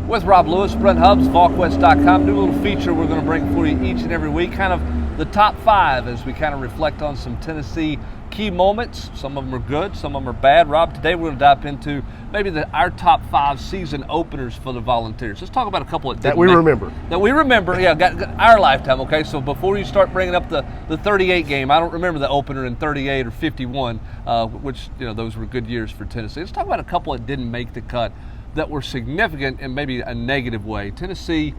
With Rob Lewis, Brent Hubbs, VolQuest.com. New little feature we're going to bring for you each and every week, kind of the top five as we kind of reflect on some Tennessee key moments. Some of them are good, some of them are bad. Rob, today we're going to dive into maybe our top five season openers for the Volunteers. Let's talk about a couple that we remember. That we remember, yeah, got our lifetime, okay? So before you start bringing up the 38 game, I don't remember the opener in 38 or 51, which, you know, those were good years for Tennessee. Let's talk about a couple that didn't make the cut that were significant in maybe a negative way. Tennessee,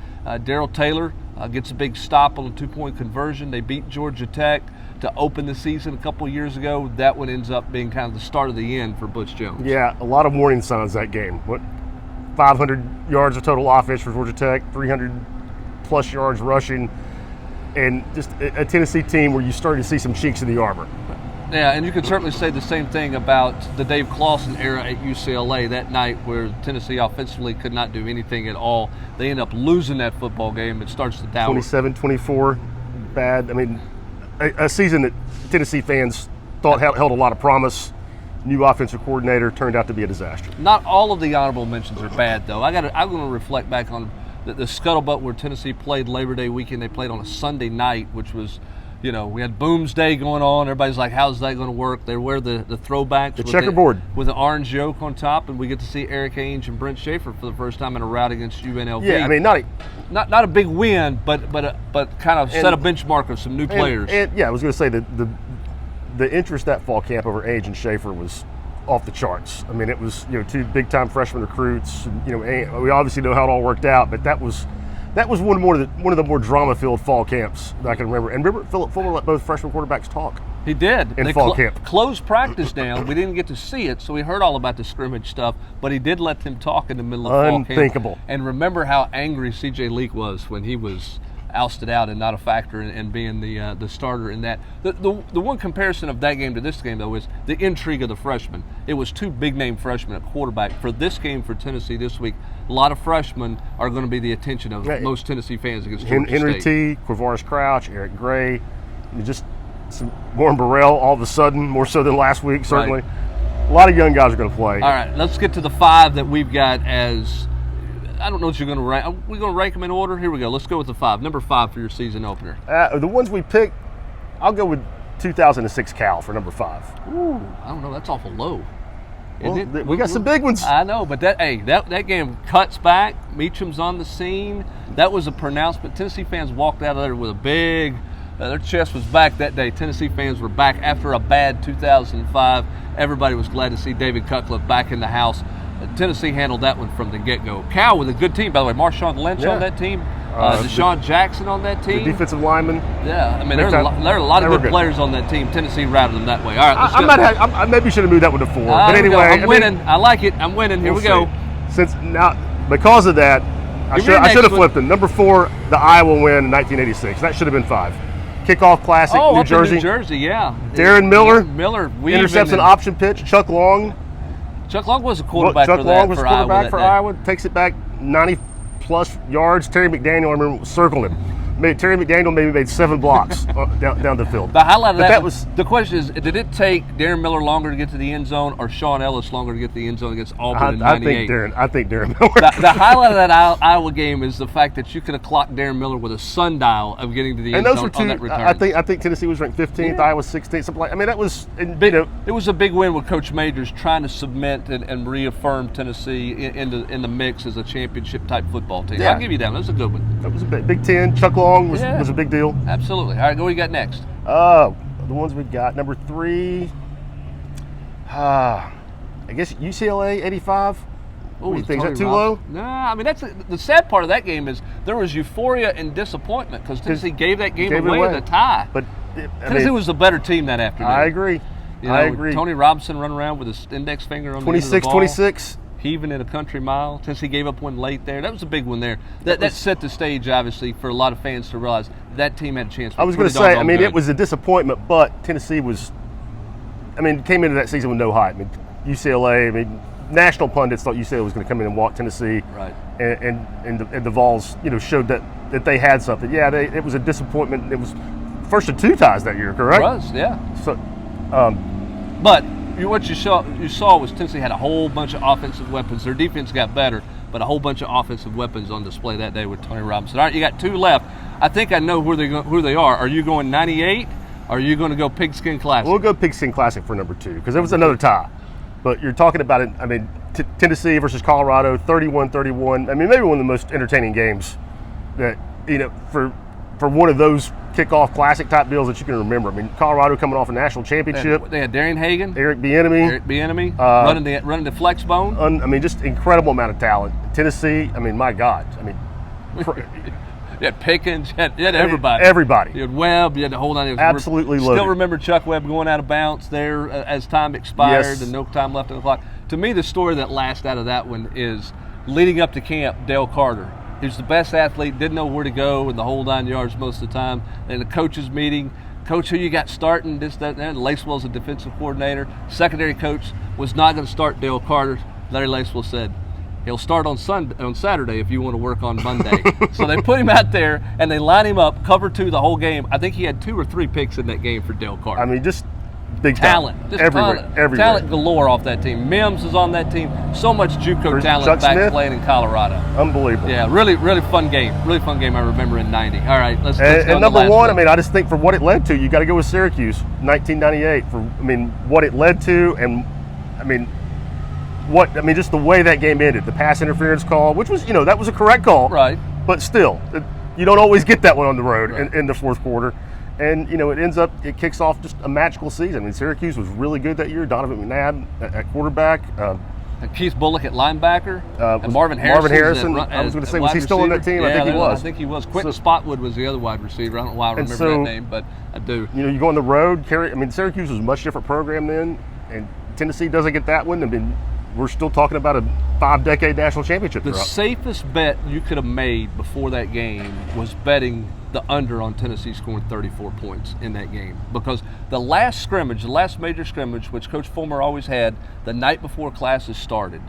Darrell Taylor gets a big stop on a two-point conversion. They beat Georgia Tech to open the season a couple of years ago. That one ends up being kind of the start of the end for Butch Jones. Yeah, a lot of warning signs that game. 500 yards of total offense for Georgia Tech, 300-plus yards rushing, and just a Tennessee team where you started to see some chinks in the armor. Yeah, and you can certainly say the same thing about the Dave Clawson era at UCLA that night where Tennessee offensively could not do anything at all. They end up losing that football game. It starts to down. 27-24, bad. I mean, a season that Tennessee fans thought held a lot of promise. New offensive coordinator turned out to be a disaster. Not all of the honorable mentions are bad, though. I'm going to reflect back on the scuttlebutt where Tennessee played Labor Day weekend. They played on a Sunday night, which was, you know, we had Booms Day going on. Everybody's like, how's that going to work? They wear the throwbacks. The checkerboard. With the orange yoke on top, and we get to see Eric Ainge and Brent Schaefer for the first time in a rout against UNLV. Yeah, I mean, not a big win, but kind of set a benchmark of some new players. And yeah, I was going to say the interest that fall camp over Ainge and Schaefer was off the charts. I mean, it was, you know, two big-time freshman recruits. And, you know, we obviously know how it all worked out, but that was one of the more drama-filled fall camps that I can remember. And remember, Philip Fulmer let both freshman quarterbacks talk. He did. In fall camp. Closed practice down. We didn't get to see it, so we heard all about the scrimmage stuff, but he did let them talk in the middle of fall camp. Unthinkable. And remember how angry C.J. Leak was when he was ousted out and not a factor in being the starter in that. The one comparison of that game to this game, though, is the intrigue of the freshmen. It was two big-name freshmen at quarterback. For this game for Tennessee this week, a lot of freshmen are going to be the attention of most Tennessee fans against Georgia Henry State. T., Quavaris Crouch, Eric Gray, just some Warren Burrell all of a sudden, more so than last week, certainly. Right. A lot of young guys are going to play. All right, let's get to the five that we've got as, I don't know what you're going to rank. Are we going to rank them in order? Here we go. Let's go with the five. Number five for your season opener. The ones we picked, I'll go with 2006 Cal for number five. Ooh, I don't know. That's awful low. Well, we got some big ones. I know, but that game cuts back. Meacham's on the scene. That was a pronouncement. Tennessee fans walked out of there with a big, their chest was back that day. Tennessee fans were back after a bad 2005. Everybody was glad to see David Cutcliffe back in the house. Tennessee handled that one from the get-go. Cal with a good team, by the way. Marshawn Lynch on that team. Deshaun Jackson on that team. The defensive lineman. Yeah, I mean, there are a lot of good players on that team. Tennessee routed them that way. All right, let's go. I maybe should have moved that one to four. But anyway. I'm winning. I like it. I'm winning. Here we go. Since now, because of that, I should have flipped them. Number four, the Iowa win in 1986. That should have been five. Kickoff classic, New Jersey. New Jersey, yeah. Darren Miller. Intercepts an option pitch. Chuck Long was a quarterback for Iowa. Takes it back 90-plus yards. Terry McDaniel, I remember, circled him. Terry McDaniel maybe made 7 blocks down the field. The highlight of that was the question is: did it take Darren Miller longer to get to the end zone, or Sean Ellis longer to get to the end zone against Auburn in '98? I think Darren Miller. The highlight of that Iowa game is the fact that you could have clocked Darren Miller with a sundial of getting to the end zone on that return. I think Tennessee was ranked 15th, Iowa 16th, something like. I mean, that was big. It was a big win with Coach Majors trying to cement and reaffirm Tennessee in the mix as a championship type football team. Yeah. I'll give you that one. That was a good one. That was a Big Ten. Chuck Long was a big deal. Absolutely. All right, what do we got next? The ones we got. Number three, I guess UCLA 85. What do you think? Is that too low? Nah, I mean, that's the sad part of that game is there was euphoria and disappointment because Tennessee gave that game away with a tie. But Tennessee was the better team that afternoon. I agree. I agree. Tony Robinson running around with his index finger on the end of the ball. 26. Heaving in a country mile. Tennessee gave up one late there. That was a big one there. That set the stage, obviously, for a lot of fans to realize that team had a chance. I was going to say, I mean, it was a disappointment, but Tennessee came into that season with no hype. I mean, UCLA, national pundits thought UCLA was going to come in and walk Tennessee. Right. And the Vols, showed that they had something. Yeah, it was a disappointment. It was first of 2 ties that year, correct? It was, yeah. So, but what you saw was Tennessee had a whole bunch of offensive weapons. Their defense got better, but a whole bunch of offensive weapons on display that day with Tony Robinson. All right, you got 2 left. I think I know who they are. Are you going 98? Or are you going to go Pigskin Classic? We'll go Pigskin Classic for number 2 because it was another tie. But you're talking about it. I mean, Tennessee versus Colorado, 31-31. I mean, maybe one of the most entertaining games that for one of those kickoff classic type deals that you can remember. I mean, Colorado coming off a national championship. They had Darian Hagan, Eric Bieniemy, running the flex bone. I mean, just incredible amount of talent. Tennessee. I mean, my God. I mean. You had Pickens, you had everybody. Everybody. You had Webb, you had the whole nine. Absolutely loaded. Still remember Chuck Webb going out of bounds there as time expired Yes. and no time left on the clock. To me, the story that lasts out of that one is leading up to camp, Dale Carter. He was the best athlete, didn't know where to go in the whole 9 yards most of the time. In the coaches' meeting, coach, who you got starting, this, that, and that. Lacewell's a defensive coordinator. Secondary coach was not going to start Dale Carter. Larry Lacewell said, he'll start on Saturday if you want to work on Monday. So they put him out there and they line him up, cover 2 the whole game. I think he had 2 or 3 picks in that game for Dale Carter. I mean, just big talent, just everywhere. Talent galore off that team. Mims is on that team. So much JUCO talent Chuck back Smith. playing in Colorado. Unbelievable. Yeah, really fun game. Really fun game. I remember in '90. All right, let's go. And number to the last 1, I mean, I just think for what it led to, you got to go with Syracuse, 1998. What it led to, and just the way that game ended, the pass interference call, which was, that was a correct call. Right. But still, you don't always get that one on the road Right. in the fourth quarter. And, it kicks off just a magical season. I mean, Syracuse was really good that year. Donovan McNabb at quarterback. And Keith Bullock at linebacker. And was Marvin Harrison. I was going to say, was he still on that team? Yeah, I think he was. I think he was. Quentin Spotwood was the other wide receiver. I don't know why I remember that name, but I do. You go on the road. Syracuse was a much different program then, and Tennessee doesn't get that one. I mean, we're still talking about a 5-decade national championship. The safest bet you could have made before that game was betting the under on Tennessee scoring 34 points in that game, because the last major scrimmage, which Coach Fulmer always had the night before classes started,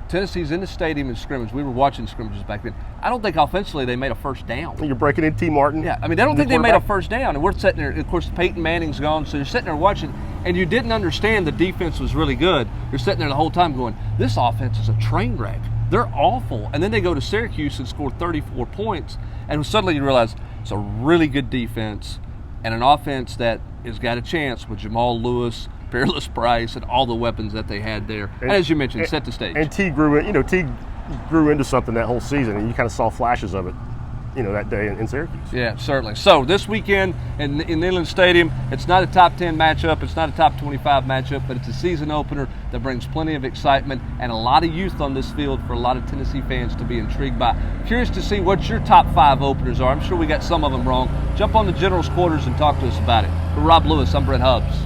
Tennessee's in the stadium in scrimmage. We were watching scrimmages back then. I don't think offensively they made a first down. You're breaking in T. Martin. Yeah, I mean, I don't think they made a first down. And we're sitting there, of course, Peyton Manning's gone, so you're sitting there watching, and you didn't understand the defense was really good. You're sitting there the whole time going, this offense is a train wreck. They're awful. And then they go to Syracuse and score 34 points, and suddenly you realize it's a really good defense and an offense that has got a chance with Jamal Lewis, Peerless Price, and all the weapons that they had there. And as you mentioned, set the stage. And T grew into something that whole season, and you kind of saw flashes of it, that day in Syracuse. Yeah, certainly. So this weekend in Inland Stadium, it's not a top 10 matchup, it's not a top 25 matchup, but it's a season opener that brings plenty of excitement and a lot of youth on this field for a lot of Tennessee fans to be intrigued by. Curious to see what your top 5 openers are. I'm sure we got some of them wrong. Jump on the General's Quarters and talk to us about it. For Rob Lewis, I'm Brent Hubbs.